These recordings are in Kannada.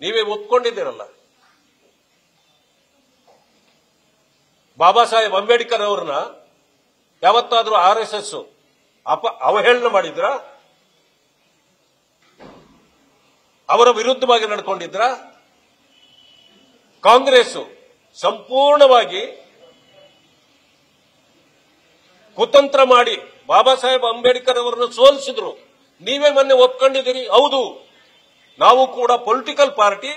ನೀವೇ ಒಪ್ಕೊಂಡಿದ್ದೀರಲ್ಲ. ಬಾಬಾ ಸಾಹೇಬ್ ಅಂಬೇಡ್ಕರ್ ಅವ್ರನ್ನ ಯಾವತ್ತಾದ್ರೂ RSS ಅವಹೇಳನ ಮಾಡಿದ್ರ? ಅವರ ವಿರುದ್ಧವಾಗಿ ನಡ್ಕೊಂಡಿದ್ರ? ಕಾಂಗ್ರೆಸ್ ಸಂಪೂರ್ಣವಾಗಿ ಕುತಂತ್ರ ಮಾಡಿ ಬಾಬಾ ಸಾಹೇಬ್ ಅಂಬೇಡ್ಕರ್ ಅವರನ್ನು ಸೋಲಿಸಿದ್ರು. ನೀವೇ ಮೊನ್ನೆ ಒಪ್ಕೊಂಡಿದ್ದೀರಿ. ಹೌದು, ನಾವು ಕೂಡ ಪೊಲಿಟಿಕಲ್ ಪಾರ್ಟಿ,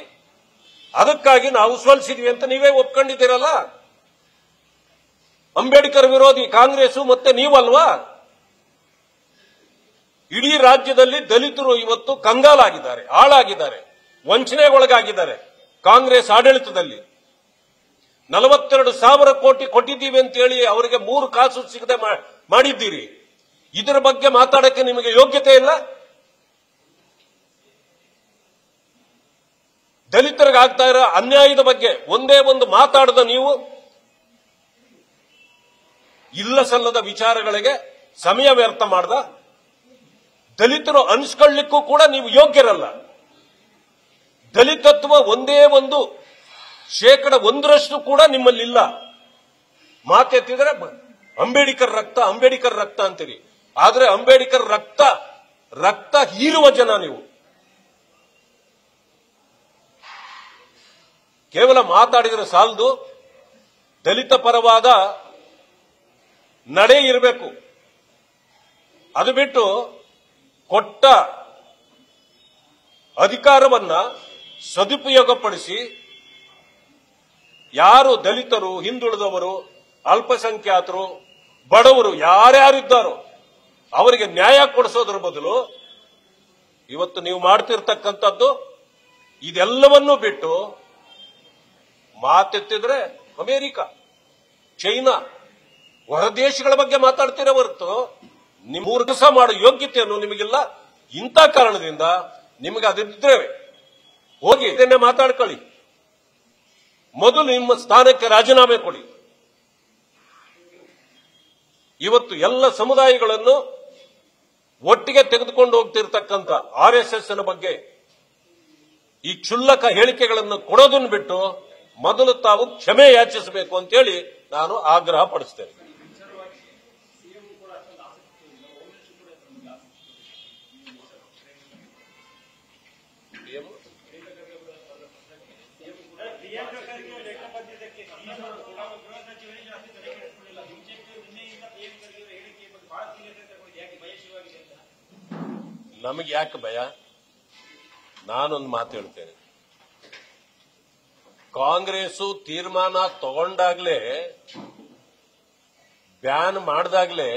ಅದಕ್ಕಾಗಿ ನಾವು ಸೋಲಿಸಿದ್ವಿ ಅಂತ ನೀವೇ ಒಪ್ಕೊಂಡಿದ್ದೀರಲ್ಲ. ಅಂಬೇಡ್ಕರ್ ವಿರೋಧಿ ಕಾಂಗ್ರೆಸ್ ಮತ್ತೆ ನೀವಲ್ವಾ? ಇಡೀ ರಾಜ್ಯದಲ್ಲಿ ದಲಿತರು ಇವತ್ತು ಕಂಗಾಲಾಗಿದ್ದಾರೆ, ಹಾಳಾಗಿದ್ದಾರೆ, ವಂಚನೆಗೊಳಗಾಗಿದ್ದಾರೆ. ಕಾಂಗ್ರೆಸ್ ಆಡಳಿತದಲ್ಲಿ 42,000 ಕೋಟಿ ಕೊಟ್ಟಿದ್ದೀವಿ ಅಂತ ಹೇಳಿ ಅವರಿಗೆ 3 ಕಾಸು ಸಿಗದೆ ಮಾಡಿದ್ದೀರಿ. ಇದರ ಬಗ್ಗೆ ಮಾತಾಡಕ್ಕೆ ನಿಮಗೆ ಯೋಗ್ಯತೆ ಇಲ್ಲ. ದಲಿತರಿಗಾಗ್ತಾ ಇರೋ ಅನ್ಯಾಯದ ಬಗ್ಗೆ ಒಂದೇ ಒಂದು ಮಾತಾಡದ ನೀವು ಇಲ್ಲ ಸಲ್ಲದ ವಿಚಾರಗಳಿಗೆ ಸಮಯ ವ್ಯರ್ಥ ಮಾಡ್ದ ದಲಿತರು ಅನಿಸ್ಕೊಳ್ಳಿಕ್ಕೂ ಕೂಡ ನೀವು ಯೋಗ್ಯರಲ್ಲ. ದಲಿತತ್ವ ಒಂದೇ ಒಂದು 1% ಕೂಡ ನಿಮ್ಮಲ್ಲಿಲ್ಲ. ಮಾತೆತ್ತಿದ್ರೆ ಅಂಬೇಡ್ಕರ್ ರಕ್ತ, ಅಂಬೇಡ್ಕರ್ ರಕ್ತ ಅಂತೀರಿ. ಆದ್ರೆ ಅಂಬೇಡ್ಕರ್ ರಕ್ತ ಹೀರುವ ಜನ ನೀವು. ಕೇವಲ ಮಾತಾಡಿದ್ರೆ ಸಾಲದು, ದಲಿತ ಪರವಾದ ನಡೆ ಇರಬೇಕು. ಅದು ಬಿಟ್ಟು ಕೊಟ್ಟ ಅಧಿಕಾರವನ್ನ ಸದುಪಯೋಗಪಡಿಸಿ ಯಾರು ದಲಿತರು, ಹಿಂದುಳಿದವರು, ಅಲ್ಪಸಂಖ್ಯಾತರು, ಬಡವರು ಯಾರ್ಯಾರಿದ್ದಾರೋ ಅವರಿಗೆ ನ್ಯಾಯ ಕೊಡಿಸೋದ್ರ ಬದಲು ಇವತ್ತು ನೀವು ಮಾಡ್ತಿರ್ತಕ್ಕಂಥದ್ದು ಇದೆಲ್ಲವನ್ನೂ ಬಿಟ್ಟು ಮಾತೆತ್ತಿದ್ರೆ ಅಮೆರಿಕ, ಚೈನಾ, ಹೊರದೇಶಗಳ ಬಗ್ಗೆ ಮಾತಾಡ್ತೀರ ಹೊರತು ನಿಮ್ಮ ಕೆಲಸ ಮಾಡೋ ಯೋಗ್ಯತೆಯನ್ನು ನಿಮಗಿಲ್ಲ. ಇಂಥ ಕಾರಣದಿಂದ ನಿಮಗೆ ಅದಿದ್ದೇವೆ, ಹೋಗಿ ಇದನ್ನೇ ಮಾತಾಡ್ಕೊಳ್ಳಿ. ಮೊದಲು ನಿಮ್ಮ ಸ್ಥಾನಕ್ಕೆ ರಾಜೀನಾಮೆ ಕೊಡಿ. ಇವತ್ತು ಎಲ್ಲ ಸಮುದಾಯಗಳನ್ನು ಒಟ್ಟಿಗೆ ತೆಗೆದುಕೊಂಡು ಹೋಗ್ತಿರ್ತಕ್ಕಂಥ RSS ಬಗ್ಗೆ ಈ ಕ್ಷುಲ್ಲಕ ಹೇಳಿಕೆಗಳನ್ನು ಕೊಡೋದನ್ನು ಬಿಟ್ಟು ಮೊದಲು ತಾವು ಕ್ಷಮೆ ಯಾಚಿಸಬೇಕು ಅಂತೇಳಿ ನಾನು ಆಗ್ರಹ ಪಡಿಸ್ತೇನೆ. ನಮಗೆ ಯಾಕೆ ಭಯ? ನಾನೊಂದು ಮಾತು ಹೇಳ್ತೇನೆ. ಕಾಂಗ್ರೆಸ್ ತೀರ್ಮಾನ ತಗೊಂಡಾಗ್ಲೇ, ಬ್ಯಾನ್ ಮಾಡಿದಾಗ್ಲೇ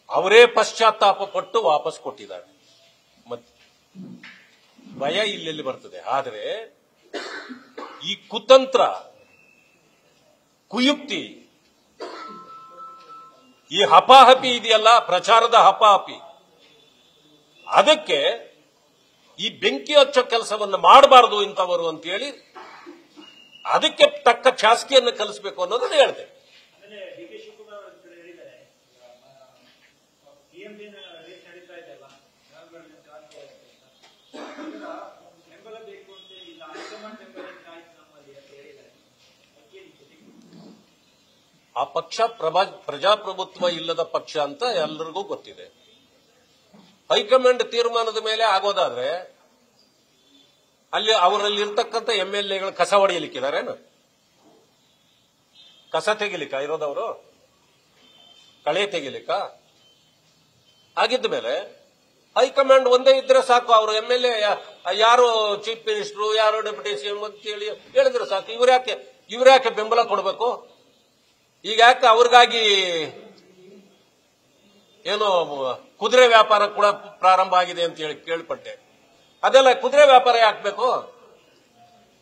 ಅವರೇ ಪಶ್ಚಾತ್ತಾಪ ಪಟ್ಟು ವಾಪಸ್ ಕೊಟ್ಟಿದ್ದಾರೆ. ಮತ್ತೆ ಭಯ ಇಲ್ಲೆಲ್ಲಿ ಬರ್ತದೆ? ಆದರೆ ಈ ಕುತಂತ್ರ, ಕುಯುಕ್ತಿ, ಈ ಹಪಾಹಪಿ ಇದೆಯಲ್ಲ, ಪ್ರಚಾರದ ಹಪಾಹಪಿ, ಅದಕ್ಕೆ ಈ ಬೆಂಕಿ ಹಚ್ಚೋ ಕೆಲಸವನ್ನು ಮಾಡಬಾರದು ಇಂಥವರು ಅಂತ ಹೇಳಿ ಅದಕ್ಕೆ ತಕ್ಕ ಶಾಸಕಿಯನ್ನು ಕಲಿಸಬೇಕು ಅನ್ನೋದನ್ನ ಹೇಳ್ತೇನೆ. ಆ ಪಕ್ಷ ಪ್ರಜಾಪ್ರಭುತ್ವ ಇಲ್ಲದ ಪಕ್ಷ ಅಂತ ಎಲ್ಲರಿಗೂ ಗೊತ್ತಿದೆ. ಹೈಕಮಾಂಡ್ ತೀರ್ಮಾನದ ಮೇಲೆ ಆಗೋದಾದ್ರೆ ಅಲ್ಲಿ ಅವರಲ್ಲಿ ಇರ್ತಕ್ಕಂಥ MLAಗಳು ಕಸ ಹೊಡೆಯಲಿಕ್ಕಿದಾರೇನು? ಕಸ ತೆಗಿಲಿಕ್ಕ ಇರೋದವರು? ಕಳೆ ತೆಗಿಲಿಕ್ಕ? ಆಗಿದ್ದ ಮೇಲೆ ಹೈಕಮಾಂಡ್ ಒಂದೇ ಇದ್ರೆ ಸಾಕು. ಅವರು MLA ಯಾರು ಚೀಫ್ ಮಿನಿಸ್ಟರ್, ಯಾರು ಡೆಪ್ಯೂಟಿ CM ಅಂತ ಹೇಳಿ ಹೇಳಿದ್ರೆ ಸಾಕು. ಇವ್ರ್ಯಾಕೆ ಬೆಂಬಲ ಕೊಡಬೇಕು? ಈಗ ಯಾಕೆ ಅವ್ರಿಗಾಗಿ ಏನೋ ಕುದುರೆ ವ್ಯಾಪಾರ ಕೂಡ ಪ್ರಾರಂಭ ಆಗಿದೆ ಅಂತ ಹೇಳಿ ಕೇಳ್ಪಟ್ಟೆ. ಅದೆಲ್ಲ ಕುದುರೆ ವ್ಯಾಪಾರ ಯಾಕಬೇಕು?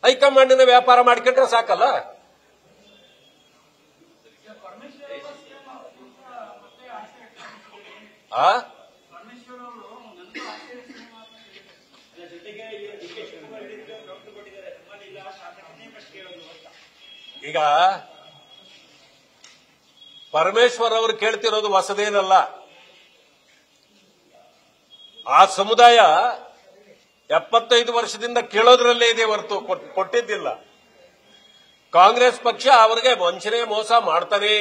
ಹೈಕಮಾಂಡಿನ ವ್ಯಾಪಾರ ಮಾಡಿಕೊಂಡ್ರೆ ಸಾಕಲ್ಲ. ಈಗ ಪರಮೇಶ್ವರ್ ಅವರು ಕೇಳ್ತಿರೋದು ಹೊಸದೇನಲ್ಲ. ಆ ಸಮುದಾಯ 75 ವರ್ಷದಿಂದ ಕೇಳೋದ್ರಲ್ಲೇ ಇದೆ ಹೊರತು ಕೊಟ್ಟಿದ್ದಿಲ್ಲ. ಕಾಂಗ್ರೆಸ್ ಪಕ್ಷ ಅವರಿಗೆ ವಂಚನೆ ಮೋಸ ಮಾಡ್ತಾನೇ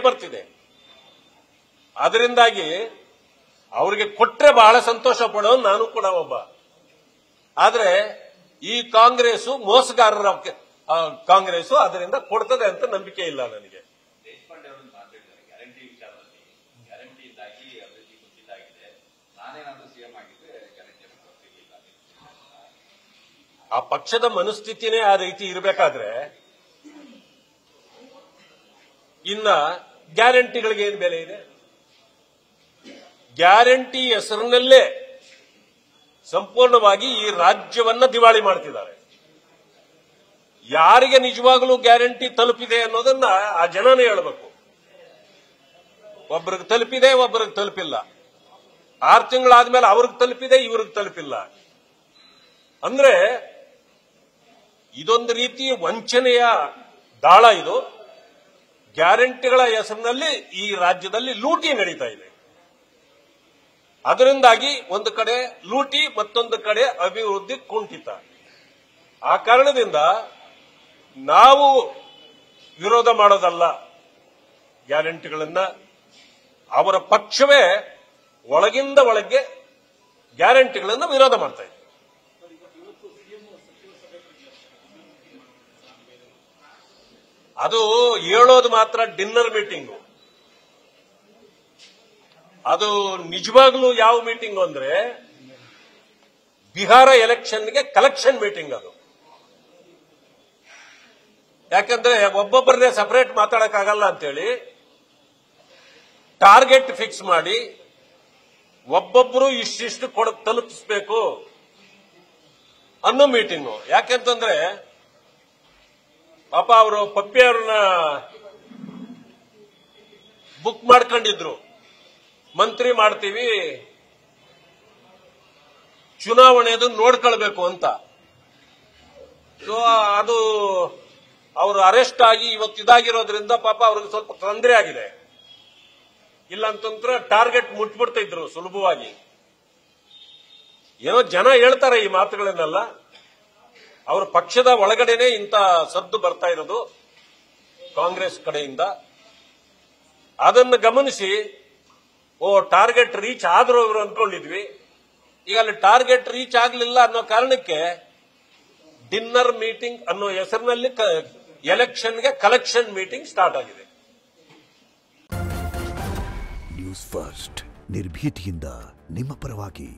ಬರ್ತಿದೆ. ಅದರಿಂದಾಗಿ ಅವರಿಗೆ ಕೊಟ್ರೆ ಬಹಳ ಸಂತೋಷ ಪಡೋ ನಾನು ಕೂಡ ಒಬ್ಬ. ಆದ್ರೆ ಈ ಕಾಂಗ್ರೆಸ್ ಮೋಸಗಾರರ ಕಾಂಗ್ರೆಸ್, ಅದರಿಂದ ಕೊಡ್ತದೆ ಅಂತ ನಂಬಿಕೆ ಇಲ್ಲ ನನಗೆ. ಆ ಪಕ್ಷದ ಮನಸ್ಥಿತಿನೇ ಆ ರೀತಿ ಇರಬೇಕಾದ್ರೆ ಇನ್ನ ಗ್ಯಾರಂಟಿಗಳಿಗೆ ಏನು ಬೆಲೆ ಇದೆ? ಗ್ಯಾರಂಟಿ ಹೆಸರಿನಲ್ಲೇ ಸಂಪೂರ್ಣವಾಗಿ ಈ ರಾಜ್ಯವನ್ನ ದಿವಾಳಿ ಮಾಡ್ತಿದ್ದಾರೆ. ಯಾರಿಗೆ ನಿಜವಾಗಲೂ ಗ್ಯಾರಂಟಿ ತಲುಪಿದೆ ಅನ್ನೋದನ್ನ ಆ ಜನನೇ ಹೇಳಬೇಕು. ಒಬ್ಬರಿಗೆ ತಲುಪಿದೆ, ಒಬ್ಬರಿಗೆ ತಲುಪಿಲ್ಲ. 6 ತಿಂಗಳಾದ್ಮೇಲೆ ಅವ್ರಿಗೆ ತಲುಪಿದೆ, ಇವ್ರಿಗೆ ತಲುಪಿಲ್ಲ. ಅಂದ್ರೆ ಇದೊಂದು ರೀತಿ ವಂಚನೆಯ ದಾಳ. ಇದು ಗ್ಯಾರಂಟಿಗಳ ಹೆಸರಿನಲ್ಲಿ ಈ ರಾಜ್ಯದಲ್ಲಿ ಲೂಟಿ ನಡೀತಾ ಇದೆ. ಅದರಿಂದಾಗಿ ಒಂದು ಕಡೆ ಲೂಟಿ, ಮತ್ತೊಂದು ಕಡೆ ಅಭಿವೃದ್ಧಿ ಕುಂಠಿತ. ಆ ಕಾರಣದಿಂದ ನಾವು ವಿರೋಧ ಮಾಡೋದಲ್ಲ ಗ್ಯಾರಂಟಿಗಳನ್ನ, ಅವರ ಪಕ್ಷವೇ ಒಳಗಿಂದ ಒಳಗೆ ಗ್ಯಾರಂಟಿಗಳನ್ನು ವಿರೋಧ ಮಾಡ್ತಾ ಇದೆ. ಅದು ಹೇಳೋದು ಮಾತ್ರ ಡಿನ್ನರ್ ಮೀಟಿಂಗು. ಅದು ನಿಜವಾಗ್ಲೂ ಯಾವ ಮೀಟಿಂಗ್ ಅಂದ್ರೆ ಬಿಹಾರ ಎಲೆಕ್ಷನ್ಗೆ ಕಲೆಕ್ಷನ್ ಮೀಟಿಂಗ್ ಅದು. ಯಾಕಂದ್ರೆ ಒಬ್ಬೊಬ್ಬರನ್ನೇ ಸಪರೇಟ್ ಮಾತಾಡಕ್ಕಾಗಲ್ಲ ಅಂತೇಳಿ ಟಾರ್ಗೆಟ್ ಫಿಕ್ಸ್ ಮಾಡಿ ಒಬ್ಬೊಬ್ರು ಇಷ್ಟಿಷ್ಟು ತಲುಪಿಸ್ಬೇಕು ಅನ್ನೋ ಮೀಟಿಂಗು. ಯಾಕೆಂತಂದ್ರೆ ಪಾಪ ಅವರು ಪಪ್ಪಿ ಅವ್ರನ್ನ ಬುಕ್ ಮಾಡ್ಕೊಂಡಿದ್ರು, ಮಂತ್ರಿ ಮಾಡ್ತೀವಿ, ಚುನಾವಣೆದು ನೋಡ್ಕೊಳ್ಬೇಕು ಅಂತ. ಸೊ ಅದು ಅವರು ಅರೆಸ್ಟ್ ಆಗಿ ಇವತ್ತು ಇದಾಗಿರೋದ್ರಿಂದ ಪಾಪ ಅವ್ರಿಗೆ ಸ್ವಲ್ಪ ತೊಂದರೆ ಆಗಿದೆ. ಇಲ್ಲ ಅಂತಂದ್ರೆ ಟಾರ್ಗೆಟ್ ಮುಟ್ಬಿಡ್ತಾ ಇದ್ರು ಸುಲಭವಾಗಿ. ಏನೋ ಜನ ಹೇಳ್ತಾರೆ ಈ ಮಾತುಗಳನ್ನೆಲ್ಲ. ಅವ್ರ ಪಕ್ಷದ ಒಳಗಡೆನೆ ಇಂಥ ಸದ್ದು ಬರ್ತಾ ಇರೋದು ಕಾಂಗ್ರೆಸ್ ಕಡೆಯಿಂದ. ಅದನ್ನು ಗಮನಿಸಿ ಟಾರ್ಗೆಟ್ ರೀಚ್ ಆದ್ರೂ ಅವರು ಅನ್ಕೊಂಡಿದ್ವಿ. ಈಗ ಅಲ್ಲಿ ಟಾರ್ಗೆಟ್ ರೀಚ್ ಆಗಲಿಲ್ಲ ಅನ್ನೋ ಕಾರಣಕ್ಕೆ ಡಿನ್ನರ್ ಮೀಟಿಂಗ್ ಅನ್ನೋ ಹೆಸರಿನಲ್ಲಿ ಎಲೆಕ್ಷನ್ಗೆ ಕಲೆಕ್ಷನ್ ಮೀಟಿಂಗ್ ಸ್ಟಾರ್ಟ್ ಆಗಿದೆ. ನ್ಯೂಸ್ ಫಸ್ಟ್, ನಿರ್ಭೀತಿಯಿಂದ ನಿಮ್ಮ ಪರವಾಗಿ.